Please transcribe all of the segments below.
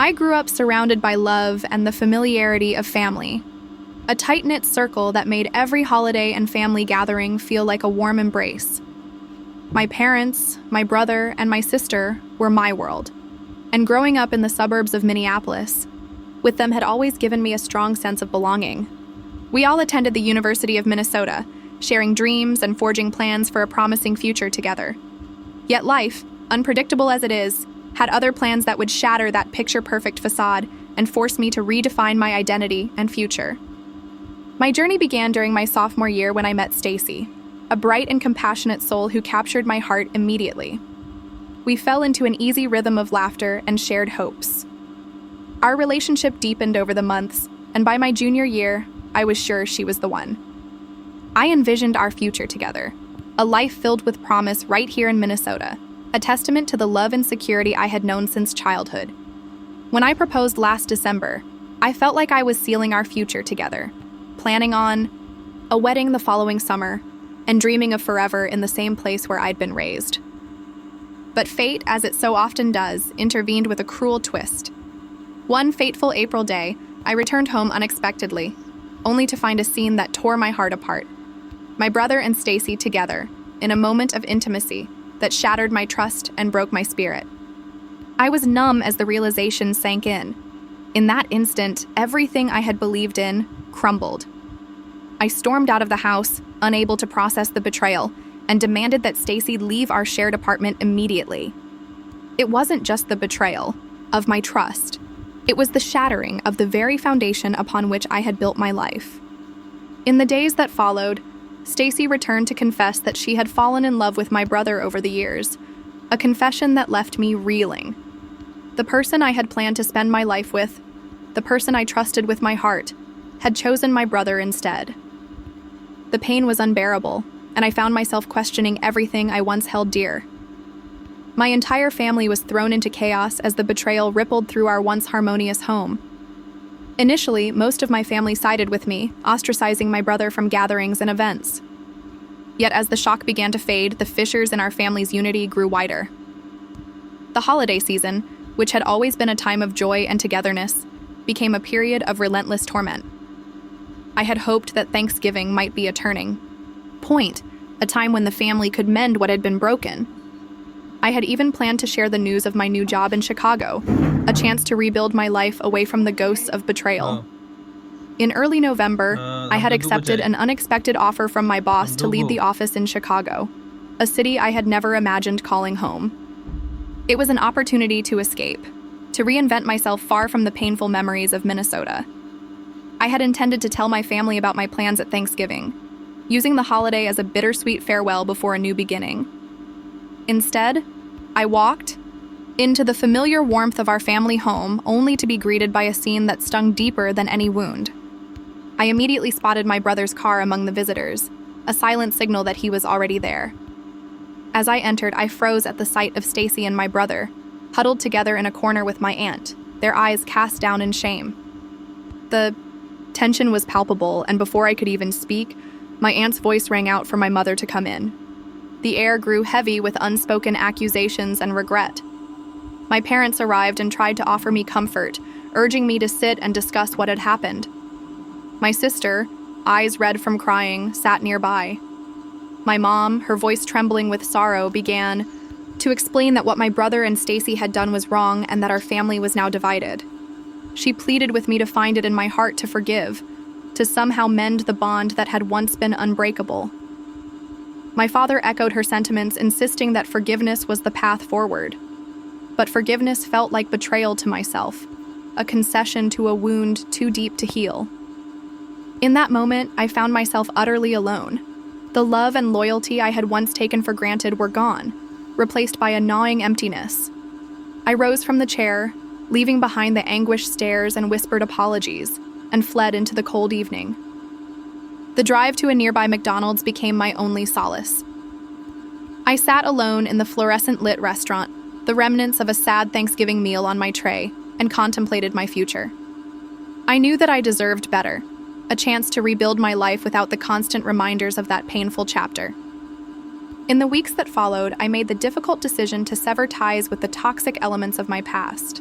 I grew up surrounded by love and the familiarity of family, a tight-knit circle that made every holiday and family gathering feel like a warm embrace. My parents, my brother, and my sister were my world, and growing up in the suburbs of Minneapolis, with them had always given me a strong sense of belonging. We all attended the University of Minnesota, sharing dreams and forging plans for a promising future together. Yet life, unpredictable as it is, had other plans that would shatter that picture-perfect facade and force me to redefine my identity and future. My journey began during my sophomore year when I met Stacy, a bright and compassionate soul who captured my heart immediately. We fell into an easy rhythm of laughter and shared hopes. Our relationship deepened over the months, and by my junior year, I was sure she was the one. I envisioned our future together, a life filled with promise right here in Minnesota, a testament to the love and security I had known since childhood. When I proposed last December, I felt like I was sealing our future together, planning on a wedding the following summer, and dreaming of forever in the same place where I'd been raised. But fate, as it so often does, intervened with a cruel twist. One fateful April day, I returned home unexpectedly, only to find a scene that tore my heart apart. My brother and Stacy together, in a moment of intimacy that shattered my trust and broke my spirit. I was numb as the realization sank in. In that instant, everything I had believed in crumbled. I stormed out of the house, unable to process the betrayal, and demanded that Stacy leave our shared apartment immediately. It wasn't just the betrayal of my trust. It was the shattering of the very foundation upon which I had built my life. In the days that followed, Stacy returned to confess that she had fallen in love with my brother over the years, a confession that left me reeling. The person I had planned to spend my life with, the person I trusted with my heart, had chosen my brother instead. The pain was unbearable, and I found myself questioning everything I once held dear. My entire family was thrown into chaos as the betrayal rippled through our once harmonious home. Initially, most of my family sided with me, ostracizing my brother from gatherings and events. Yet as the shock began to fade, the fissures in our family's unity grew wider. The holiday season, which had always been a time of joy and togetherness, became a period of relentless torment. I had hoped that Thanksgiving might be a turning point, a time when the family could mend what had been broken. I had even planned to share the news of my new job in Chicago, a chance to rebuild my life away from the ghosts of betrayal. In early November, I had accepted an unexpected offer from my boss to lead the office in Chicago, a city I had never imagined calling home. It was an opportunity to escape, to reinvent myself far from the painful memories of Minnesota. I had intended to tell my family about my plans at Thanksgiving, using the holiday as a bittersweet farewell before a new beginning. Instead, I walked into the familiar warmth of our family home, only to be greeted by a scene that stung deeper than any wound. I immediately spotted my brother's car among the visitors, a silent signal that he was already there. As I entered, I froze at the sight of Stacy and my brother, huddled together in a corner with my aunt, their eyes cast down in shame. The tension was palpable, and before I could even speak, my aunt's voice rang out for my mother to come in. The air grew heavy with unspoken accusations and regret. My parents arrived and tried to offer me comfort, urging me to sit and discuss what had happened. My sister, eyes red from crying, sat nearby. My mom, her voice trembling with sorrow, began to explain that what my brother and Stacy had done was wrong and that our family was now divided. She pleaded with me to find it in my heart to forgive, to somehow mend the bond that had once been unbreakable. My father echoed her sentiments, insisting that forgiveness was the path forward. But forgiveness felt like betrayal to myself, a concession to a wound too deep to heal. In that moment, I found myself utterly alone. The love and loyalty I had once taken for granted were gone, replaced by a gnawing emptiness. I rose from the chair, leaving behind the anguished stares and whispered apologies, and fled into the cold evening. The drive to a nearby McDonald's became my only solace. I sat alone in the fluorescent-lit restaurant, the remnants of a sad Thanksgiving meal on my tray, and contemplated my future. I knew that I deserved better, a chance to rebuild my life without the constant reminders of that painful chapter. In the weeks that followed, I made the difficult decision to sever ties with the toxic elements of my past.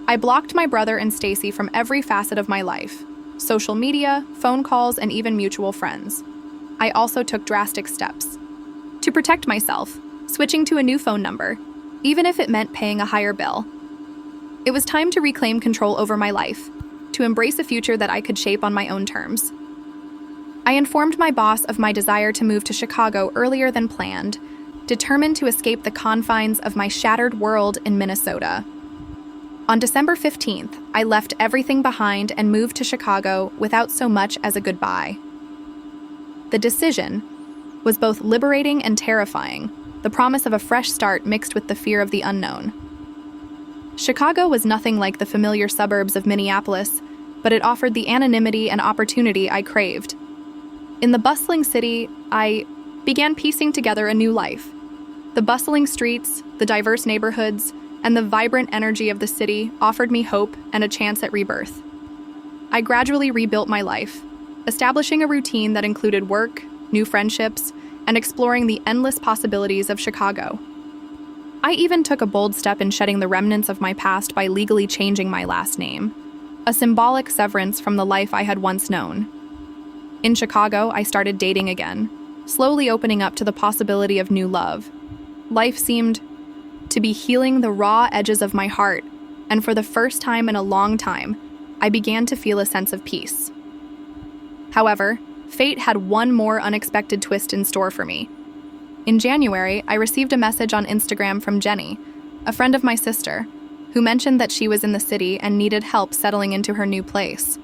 I blocked my brother and Stacy from every facet of my life: social media, phone calls, and even mutual friends. I also took drastic steps to protect myself, switching to a new phone number, even if it meant paying a higher bill. It was time to reclaim control over my life, to embrace a future that I could shape on my own terms. I informed my boss of my desire to move to Chicago earlier than planned, determined to escape the confines of my shattered world in Minnesota. On December 15th, I left everything behind and moved to Chicago without so much as a goodbye. The decision was both liberating and terrifying, the promise of a fresh start mixed with the fear of the unknown. Chicago was nothing like the familiar suburbs of Minneapolis, but it offered the anonymity and opportunity I craved. In the bustling city, I began piecing together a new life. The bustling streets, the diverse neighborhoods, and the vibrant energy of the city offered me hope and a chance at rebirth. I gradually rebuilt my life, establishing a routine that included work, new friendships, and exploring the endless possibilities of Chicago. I even took a bold step in shedding the remnants of my past by legally changing my last name, a symbolic severance from the life I had once known. In Chicago, I started dating again, slowly opening up to the possibility of new love. Life seemed to be healing the raw edges of my heart, and for the first time in a long time, I began to feel a sense of peace. However, fate had one more unexpected twist in store for me. In January, I received a message on Instagram from Jenny, a friend of my sister, who mentioned that she was in the city and needed help settling into her new place.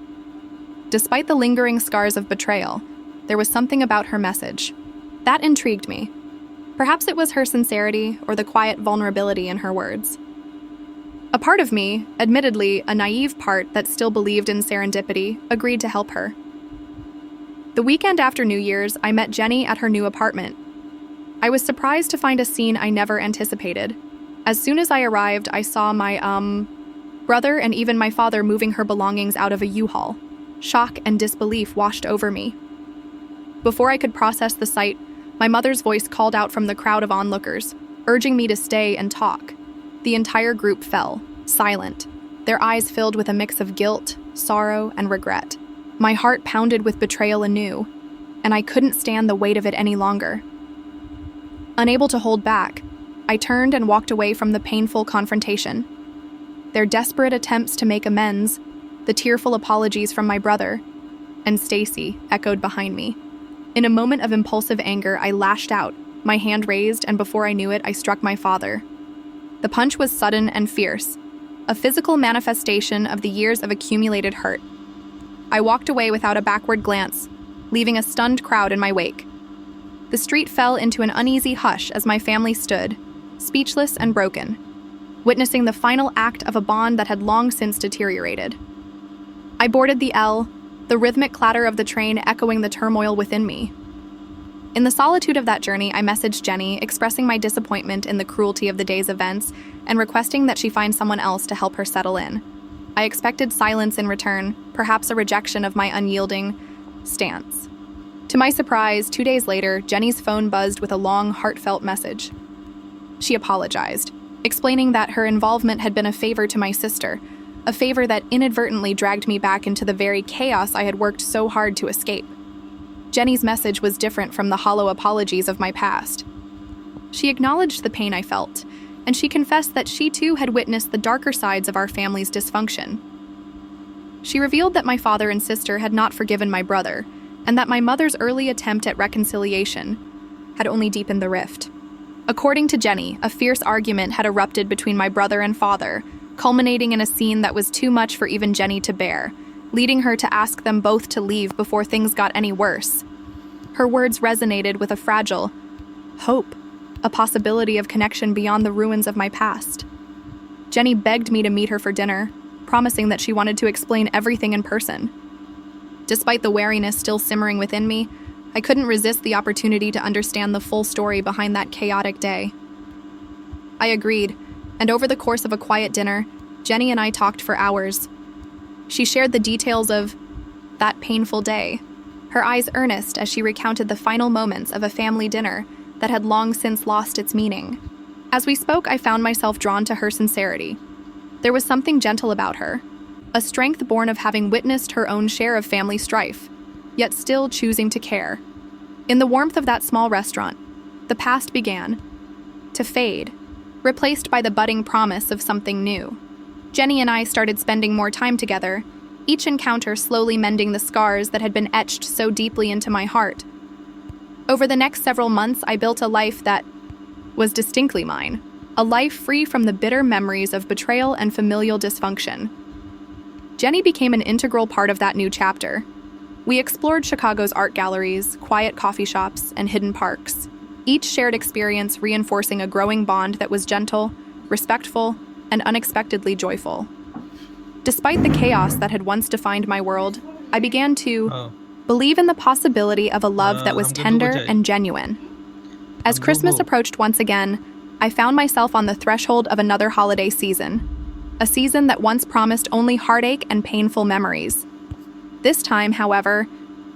Despite the lingering scars of betrayal, there was something about her message that intrigued me. Perhaps it was her sincerity or the quiet vulnerability in her words. A part of me, admittedly a naive part that still believed in serendipity, agreed to help her. The weekend after New Year's, I met Jenny at her new apartment. I was surprised to find a scene I never anticipated. As soon as I arrived, I saw my, brother and even my father moving her belongings out of a U-Haul. Shock and disbelief washed over me. Before I could process the sight, my mother's voice called out from the crowd of onlookers, urging me to stay and talk. The entire group fell, silent, their eyes filled with a mix of guilt, sorrow, and regret. My heart pounded with betrayal anew, and I couldn't stand the weight of it any longer. Unable to hold back, I turned and walked away from the painful confrontation. Their desperate attempts to make amends, the tearful apologies from my brother, and Stacy echoed behind me. In a moment of impulsive anger, I lashed out, my hand raised, and before I knew it, I struck my father. The punch was sudden and fierce, a physical manifestation of the years of accumulated hurt. I walked away without a backward glance, leaving a stunned crowd in my wake. The street fell into an uneasy hush as my family stood, speechless and broken, witnessing the final act of a bond that had long since deteriorated. I boarded the L, the rhythmic clatter of the train echoing the turmoil within me. In the solitude of that journey, I messaged Jenny, expressing my disappointment in the cruelty of the day's events and requesting that she find someone else to help her settle in. I expected silence in return, perhaps a rejection of my unyielding stance. To my surprise, 2 days later, Jenny's phone buzzed with a long, heartfelt message. She apologized, explaining that her involvement had been a favor to my sister, a favor that inadvertently dragged me back into the very chaos I had worked so hard to escape. Jenny's message was different from the hollow apologies of my past. She acknowledged the pain I felt, and she confessed that she too had witnessed the darker sides of our family's dysfunction. She revealed that my father and sister had not forgiven my brother, and that my mother's early attempt at reconciliation had only deepened the rift. According to Jenny, a fierce argument had erupted between my brother and father, culminating in a scene that was too much for even Jenny to bear, leading her to ask them both to leave before things got any worse. Her words resonated with a fragile hope, a possibility of connection beyond the ruins of my past. Jenny begged me to meet her for dinner, promising that she wanted to explain everything in person. Despite the wariness still simmering within me, I couldn't resist the opportunity to understand the full story behind that chaotic day. I agreed, and over the course of a quiet dinner, Jenny and I talked for hours. She shared the details of that painful day, her eyes earnest as she recounted the final moments of a family dinner that had long since lost its meaning. As we spoke, I found myself drawn to her sincerity. There was something gentle about her, a strength born of having witnessed her own share of family strife, yet still choosing to care. In the warmth of that small restaurant, the past began to fade, replaced by the budding promise of something new. Jenny and I started spending more time together, each encounter slowly mending the scars that had been etched so deeply into my heart. Over the next several months, I built a life that was distinctly mine, a life free from the bitter memories of betrayal and familial dysfunction. Jenny became an integral part of that new chapter. We explored Chicago's art galleries, quiet coffee shops, and hidden parks, each shared experience reinforcing a growing bond that was gentle, respectful, and unexpectedly joyful. Despite the chaos that had once defined my world, I began to believe in the possibility of a love that was tender and genuine. As Christmas approached once again, I found myself on the threshold of another holiday season, a season that once promised only heartache and painful memories. This time, however,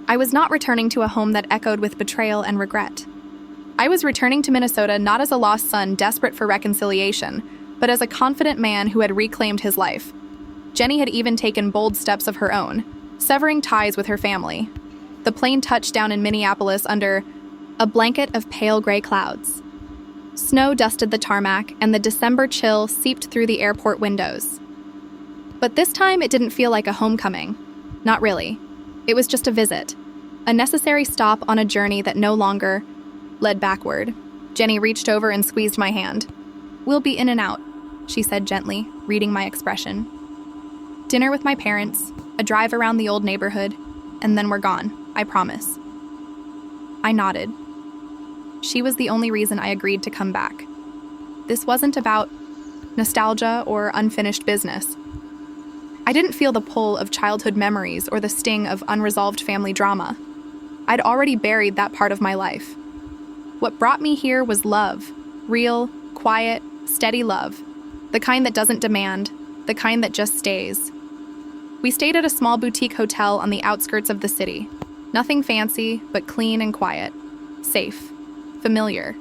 I was not returning to a home that echoed with betrayal and regret. I was returning to Minnesota not as a lost son desperate for reconciliation, but as a confident man who had reclaimed his life. Jenny had even taken bold steps of her own, severing ties with her family. The plane touched down in Minneapolis under a blanket of pale gray clouds. Snow dusted the tarmac, and the December chill seeped through the airport windows. But this time, it didn't feel like a homecoming. Not really. It was just a visit, a necessary stop on a journey that no longer led backward. Jenny reached over and squeezed my hand. "We'll be in and out," she said gently, reading my expression. "Dinner with my parents, a drive around the old neighborhood, and then we're gone, I promise." I nodded. She was the only reason I agreed to come back. This wasn't about nostalgia or unfinished business. I didn't feel the pull of childhood memories or the sting of unresolved family drama. I'd already buried that part of my life. What brought me here was love, real, quiet, steady love, the kind that doesn't demand, the kind that just stays. We stayed at a small boutique hotel on the outskirts of the city. Nothing fancy, but clean and quiet. Safe. Familiar.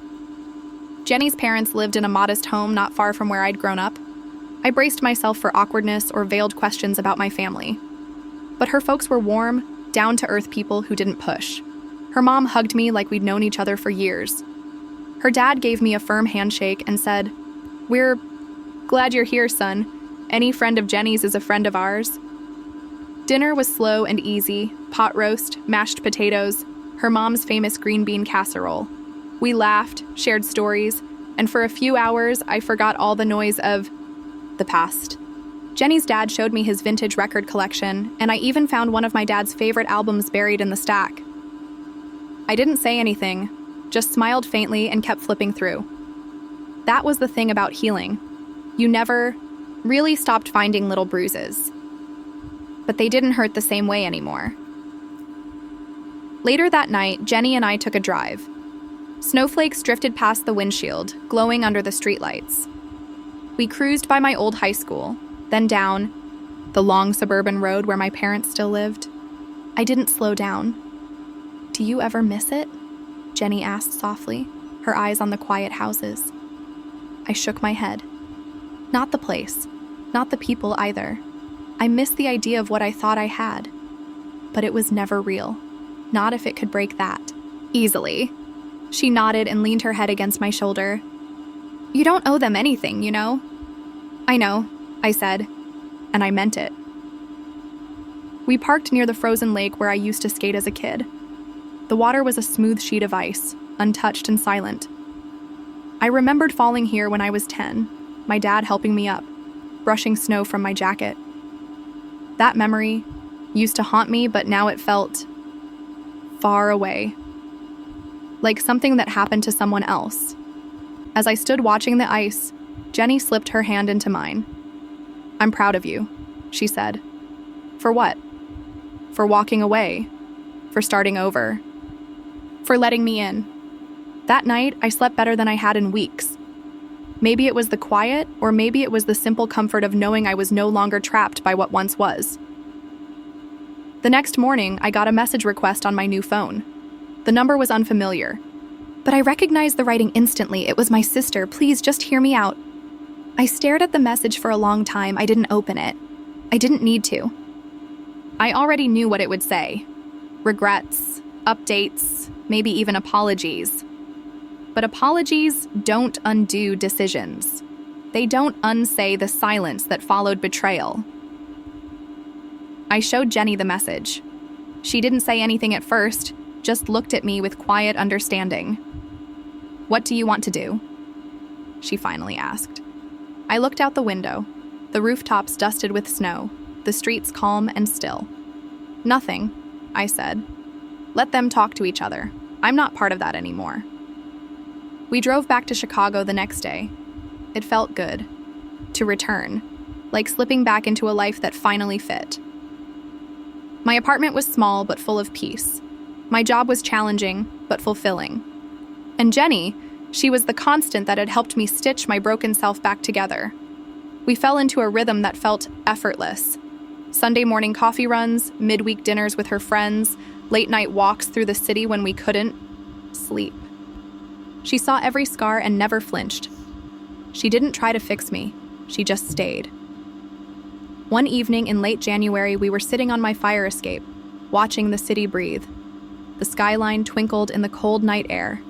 Jenny's parents lived in a modest home not far from where I'd grown up. I braced myself for awkwardness or veiled questions about my family. But her folks were warm, down-to-earth people who didn't push. Her mom hugged me like we'd known each other for years. Her dad gave me a firm handshake and said, "We're glad you're here, son. Any friend of Jenny's is a friend of ours." Dinner was slow and easy, pot roast, mashed potatoes, her mom's famous green bean casserole. We laughed, shared stories, and for a few hours, I forgot all the noise of the past. Jenny's dad showed me his vintage record collection, and I even found one of my dad's favorite albums buried in the stack. I didn't say anything, just smiled faintly and kept flipping through. That was the thing about healing. You never really stopped finding little bruises. But they didn't hurt the same way anymore. Later that night, Jenny and I took a drive. Snowflakes drifted past the windshield, glowing under the streetlights. We cruised by my old high school, then down the long suburban road where my parents still lived. I didn't slow down. "Do you ever miss it?" Jenny asked softly, her eyes on the quiet houses. I shook my head. Not the place, not the people either. I missed the idea of what I thought I had. But it was never real. Not if it could break that. Easily. She nodded and leaned her head against my shoulder. "You don't owe them anything, you know?" "I know," I said, and I meant it. We parked near the frozen lake where I used to skate as a kid. The water was a smooth sheet of ice, untouched and silent. I remembered falling here when I was 10, my dad helping me up, brushing snow from my jacket. That memory used to haunt me, but now it felt far away, like something that happened to someone else. As I stood watching the ice, Jenny slipped her hand into mine. "I'm proud of you," she said. "For what?" "For walking away. For starting over. For letting me in." That night, I slept better than I had in weeks. Maybe it was the quiet, or maybe it was the simple comfort of knowing I was no longer trapped by what once was. The next morning, I got a message request on my new phone. The number was unfamiliar, but I recognized the writing instantly. It was my sister. "Please just hear me out." I stared at the message for a long time. I didn't open it. I didn't need to. I already knew what it would say. Regrets, updates, maybe even apologies. But apologies don't undo decisions. They don't unsay the silence that followed betrayal. I showed Jenny the message. She didn't say anything at first, just looked at me with quiet understanding. "What do you want to do?" she finally asked. I looked out the window, the rooftops dusted with snow, the streets calm and still. "Nothing," I said. "Let them talk to each other. I'm not part of that anymore." We drove back to Chicago the next day. It felt good to return, like slipping back into a life that finally fit. My apartment was small but full of peace. My job was challenging but fulfilling. And Jenny, she was the constant that had helped me stitch my broken self back together. We fell into a rhythm that felt effortless. Sunday morning coffee runs, midweek dinners with her friends, late night walks through the city when we couldn't sleep. She saw every scar and never flinched. She didn't try to fix me. She just stayed. One evening in late January, we were sitting on my fire escape, watching the city breathe. The skyline twinkled in the cold night air.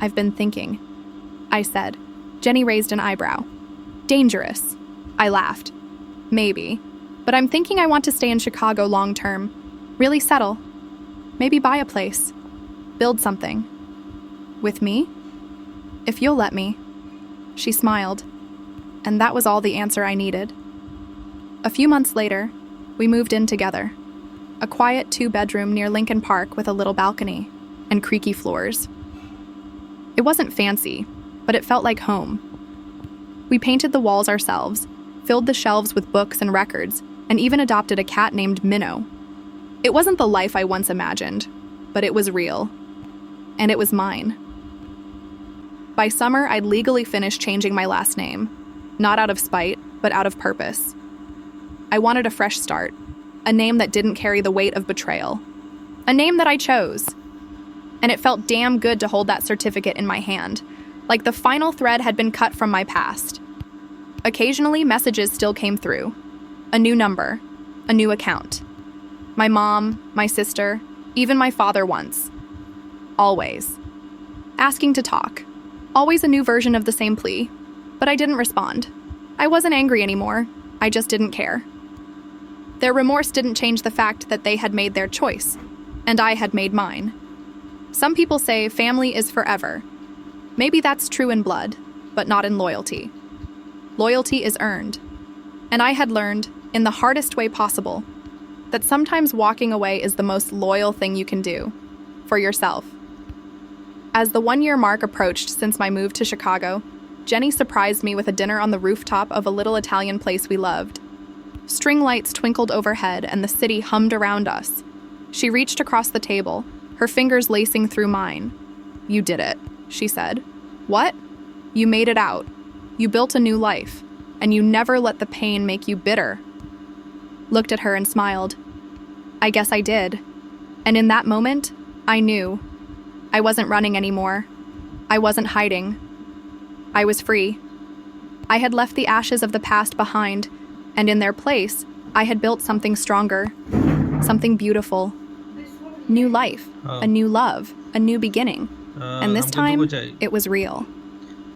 "I've been thinking," I said. Jenny raised an eyebrow. "Dangerous." I laughed. "Maybe. But I'm thinking I want to stay in Chicago long term. Really settle. Maybe buy a place. Build something." "With me?" "If you'll let me." She smiled. And that was all the answer I needed. A few months later, we moved in together. A quiet 2-bedroom near Lincoln Park with a little balcony and creaky floors. It wasn't fancy, but it felt like home. We painted the walls ourselves, filled the shelves with books and records, and even adopted a cat named Minnow. It wasn't the life I once imagined, but it was real. And it was mine. By summer, I'd legally finished changing my last name, not out of spite, but out of purpose. I wanted a fresh start, a name that didn't carry the weight of betrayal, a name that I chose. And it felt damn good to hold that certificate in my hand, like the final thread had been cut from my past. Occasionally, messages still came through. A new number, a new account. My mom, my sister, even my father once. Always. Asking to talk. Always a new version of the same plea. But I didn't respond. I wasn't angry anymore. I just didn't care. Their remorse didn't change the fact that they had made their choice, and I had made mine. Some people say family is forever. Maybe that's true in blood, but not in loyalty. Loyalty is earned. And I had learned, in the hardest way possible, that sometimes walking away is the most loyal thing you can do, for yourself. As the 1-year mark approached since my move to Chicago, Jenny surprised me with a dinner on the rooftop of a little Italian place we loved. String lights twinkled overhead and the city hummed around us. She reached across the table, her fingers lacing through mine. "You did it," she said. "What?" "You made it out. You built a new life, and you never let the pain make you bitter." Looked at her and smiled. I guess I did. And in that moment, I knew. I wasn't running anymore. I wasn't hiding. I was free. I had left the ashes of the past behind, and in their place, I had built something stronger, something beautiful. New life, a new love, a new beginning. And this time, it was real.